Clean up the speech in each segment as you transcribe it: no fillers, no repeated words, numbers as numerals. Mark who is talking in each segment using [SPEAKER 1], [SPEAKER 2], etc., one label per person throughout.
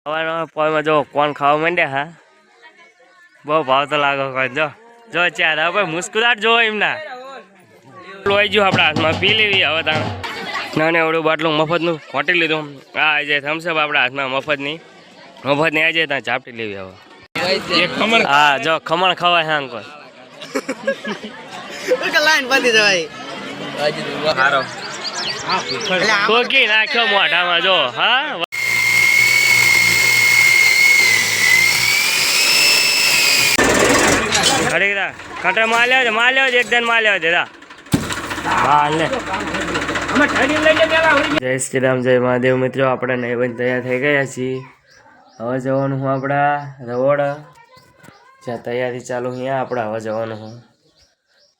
[SPEAKER 1] પોઈમાં જો કોણ ખાવા માંડ્યા હા બહુ ભાવ તો લાગો કોઈ જો જો ચાર હવે મુસ્કુરાટ જો એમના લોહી ગયું આપણા હાથમાં પી લેવી હવે તાણ નાને એવડું બાટલું મફતનું ખોટી લીધું આ જે થમ્સઅપ આપણા હાથમાં મફતની આ જાય ત્યાં ચાપટી લેવી હવે હા જો ખમણ ખવાય હા અંકલ
[SPEAKER 2] લાઈન બાંધી જવાય
[SPEAKER 1] કોકી નાખ્યો મોઢામાં જો હા ખરેખર કટર માલ્યો છે એકદમ માલ્યો છે જય શ્રી રામ જય મહાદેવ મિત્રો આપણે નહીં બન તૈયાર થઈ ગયા છીએ હવે જવાનું હું આપણા રવોડ જ્યાં તૈયારી ચાલુ અહીંયા આપણે હવે જવાનું હું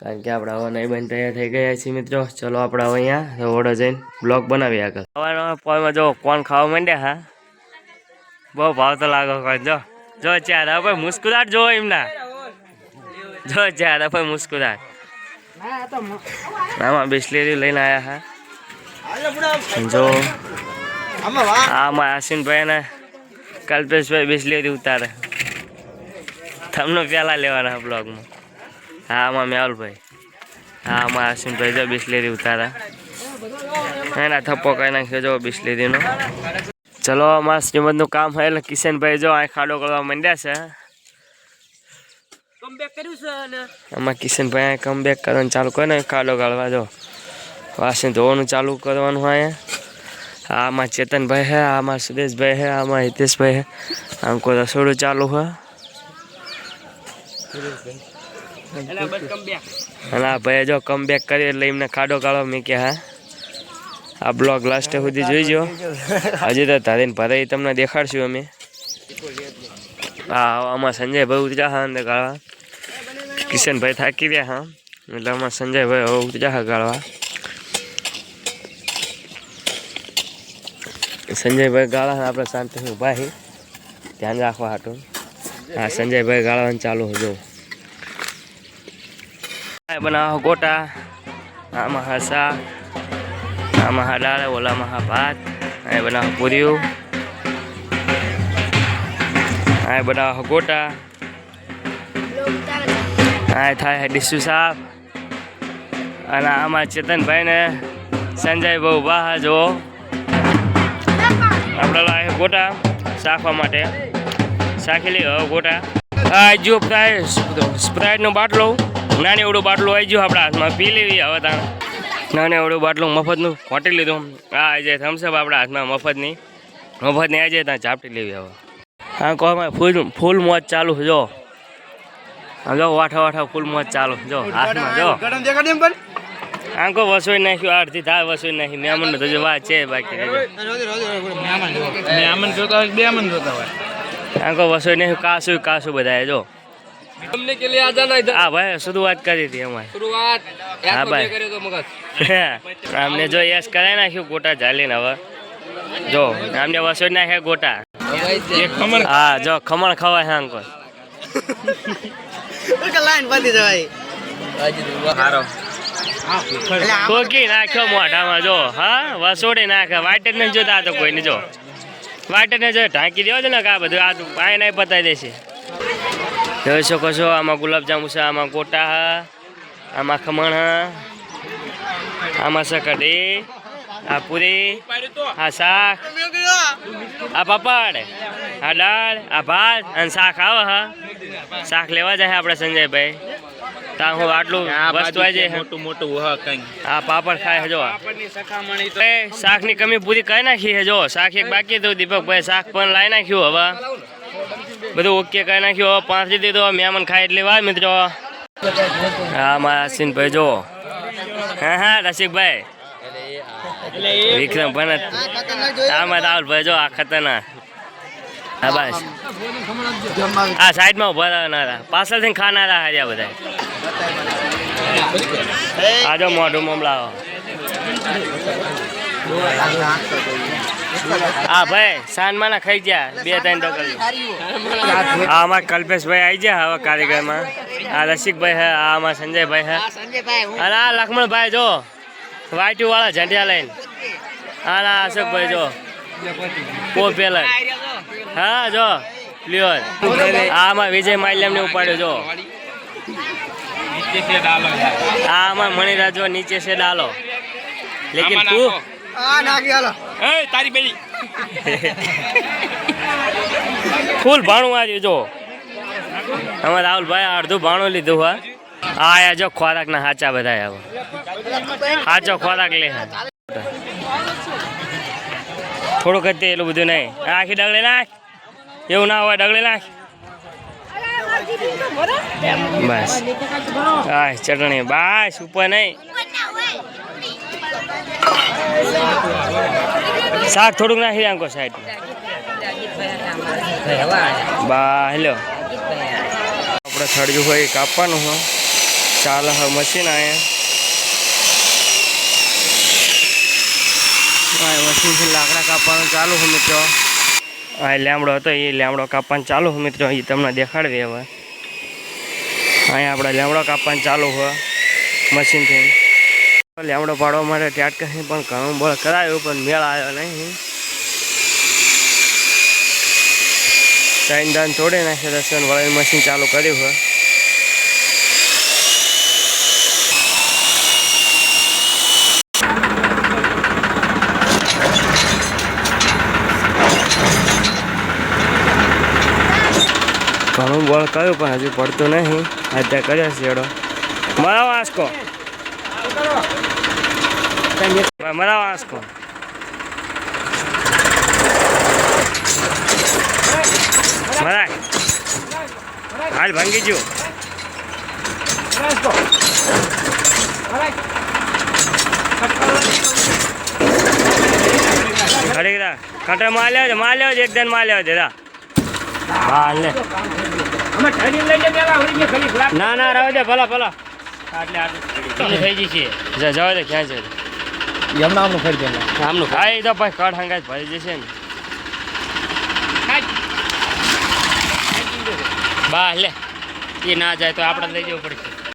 [SPEAKER 1] કારણ કે આપણે હવે નહીં બન તૈયાર થઈ ગયા છીએ મિત્રો ચલો આપણે હવે અહીંયા રવોડ જઈને બ્લોગ બનાવીએ આગળ સવારમાં પોઈમાં જો કોણ ખાવા માંડ્યા હા બહુ ભાવ તો લાગો કોઈ જો ચાર હવે મુસ્કુરાટ જો એમના જો ચાર હવે મુસ્કુરાટ આમાં બિસ્લેરી લઈને આવ્યા હા જો આમાં આસીનભાઈ ને કલ્પેશભાઈ બિસ્લેરી ઉતારે તમને પહેલાં લેવાના બ્લોગમાં હા આમાં મેહુલભાઈ હા આમાં આસીનભાઈ જો બિસ્લેરી ઉતારે એના થપ્પો કરી નાખ્યો જો બિસ્લેરીનો ચલો અમારા શ્રીમદનું કામ હોય એટલે કિશનભાઈ જો આ ખાડો કરવા માંડ્યા છે આમાં કિશનભાઈ કમબેક કરવાનું ચાલુ કરે ને ખાડો ગાળવા જો વાસણ ધોવાનું ચાલુ કરવાનું હોય આમાં ચેતનભાઈ હે આમાં સુરેશભાઈ હે આમાં હિતેશભાઈ હે આમ કોઈ રસોડું ચાલુ હોય અને આ ભાઈ જો કમબેક કરી એટલે એમને ખાડો ગાળવા મેં કે હા આ બ્લોગ લાસ્ટ સુધી જોઈજો હજી તો ધારીને ભરાઈ તમને દેખાડશું અમે હા આમાં સંજયભાઈ ઉતર્યા હા અંદર ગાળવા કિશનભાઈ થાકી રહ્યા હા એટલે આમાં સંજયભાઈ હવે ઉતર્યા હા ગાળવા સંજયભાઈ ગાળા આપણે શાંતિ ઊભા છે ધ્યાન રાખવા હાટું હા સંજયભાઈ ગાળવાનું ચાલુ જો બનાવો ગોટા આમાં હા શાક આમાં હા દાળ ઓલામાં હા ભાત આ બનાવો પૂરીઓ આ બનાવો ગોટા આ થાય ડીશું સાફ અને આમાં ચેતનભાઈ ને સંજયભાઈ ઉભા જો આપણે લાવે ગોટા શાકવા માટે શાકી લઈ હવે ગોટા આ જો સ્પ્રાઇટનો બાટલો નાની એવડું બાટલું આવી ગયું આપણા હાથમાં પી લેવી હવે ત્યાં નાની એવડું બાટલું મફતનું ખોટી લીધું આ જે થમ્સઅપ આપણા હાથમાં મફતની આવી જાય ત્યાં ચાપટી લેવી હવે હા કહો ફૂલ મોજ ચાલુ જો જો વાઠા ફૂલ મોજ ચાલુ જો હાથમાં જો આંકો વસોઈ નાખ્યું અડધી થાય વસોઈ નાખી મહેમાન તો જો વાત છે બાકી આંકો વસોઈ નાખ્યું કાસું બધા જો હા ભાઈ શરૂઆત કરી હતી અમારે હા ભાઈ અમને જો યસ કરાવી નાખ્યું ગોટા ચાલીને હવે જો અમને વસોઈ નાખ્યા ગોટા હા જો ખમણ ખવાય હા અંકલ
[SPEAKER 2] લાઈન બાંધી જવાય
[SPEAKER 1] કોકી નાખ્યો મોઢામાં જો હા વસોડે નાખે વાટે નહીં જોતા તો કોઈને જો વાટે ને જો ઢાંકી દેવો છે ને કે આ બધું આ પાણી નહીં પતાવી દેશે જોઈ શકો છો આમાં ગુલાબજાંબુ છે આમાં ગોટા હા આમાં ખમણ હા આમાં શકડી આ પૂરી આ શાક આ પાપડ આ દાળ આ ભાત અને શાક આવે હા શાક લેવા જાય આપણે સંજયભાઈ ત્યાં હું આટલું વસ્તુ આવી જાય મોટું આ પાપડ ખાય જો શાકની કમી પૂરી કરી નાખી છે જો શાક એક બાકી હતું દીપકભાઈ શાક પણ લાવી નાખ્યું હવે બધું ઓકે કરી નાખ્યું 5 દીધું મહેમાન ખાય એટલે વાર મિત્રો હા મારા આસીનભાઈ જો હા રસિકભાઈ વિક્રમ ભનત આમાં રાહુલભાઈ જો આ ખતરનાક હા બસ આ સાઈડમાં ઉભા રહેનારા પાછળથી ખાનારા હાર્યા બધા આ જો મોઢું મમલાવો હા ભાઈ સાંજમાં ના ખાઈ ગયા 2-3 ટોકર હા અમારા કલ્પેશભાઈ આવી ગયા હવે કારીગરમાં આ રસિકભાઈ હે આ અમારા સંજયભાઈ હે અને આ લક્ષ્મણભાઈ જો વાઈટુ વાળા ઝંડિયા લઈને હા ના અશોકભાઈ જો કો પેલા હા જો પ્યોર આમાં વિજય માલ્યમ ને ઉપાડ્યો જો આમાં મણિરાજ જો નીચે છે ડાલો લેકિન તું
[SPEAKER 2] આ નાખી હાલો
[SPEAKER 3] તારી બેલી
[SPEAKER 1] ફૂલ ભાણું આવ્યું જો અમારે રાહુલભાઈ અડધું ભાણું લીધું હા આયા જો ખોરાક ના સાચા બધા હવે સાચો ખોરાક લે થોડુંક જ તે એટલું બધું નહીં આખી ડગલે નાખ એવું ના હોય ડગલે નાખ બસ હા ચટણી બસ ઉપર નહીં શાક થોડુંક નાખી આંકો સાઈડ બા હેલો આપણે થળિયું હોય એ કાપવાનું હોય ચાલે હવે મશીન આયા મશીનથી લાકડા કાપવાનું ચાલુ હોય મિત્રો આ લેમડો હતો એ લેમડો કાપવાનું ચાલુ હોય મિત્રો એ તમને દેખાડવી હવે અહીંયા આપણે લેમડો કાપવાનું ચાલુ હોય મશીનથી લેમડો પાડવા માટે ટ્યાટકાથી પણ ઘણું બળ કરાયું પણ મેળ આવ્યો નહીં ત્રણ દાન તોડી નાખે દર્શન વળાવી મશીન ચાલુ કર્યું હોય ઘણું બળ કર્યું પણ હજુ પડતું નહીં અત્યારે કર્યો શેડો મરાવો આંસકો મરાવો આંસકો મરાય હાલ ભાંગી ગયું ખરી કટે માલ્યો જ એકદમ માલ્યો છે હા લે ના ના રહો દે ભલા ભલા થઈ જશે જવા દે ક્યાં છે
[SPEAKER 3] આમનું ફરી દે
[SPEAKER 1] આમનું ખાઈ તો પછી કડ હંગાજ ભરી જશે ને બા લે એ ના જાય તો આપણે લઈ જવું પડશે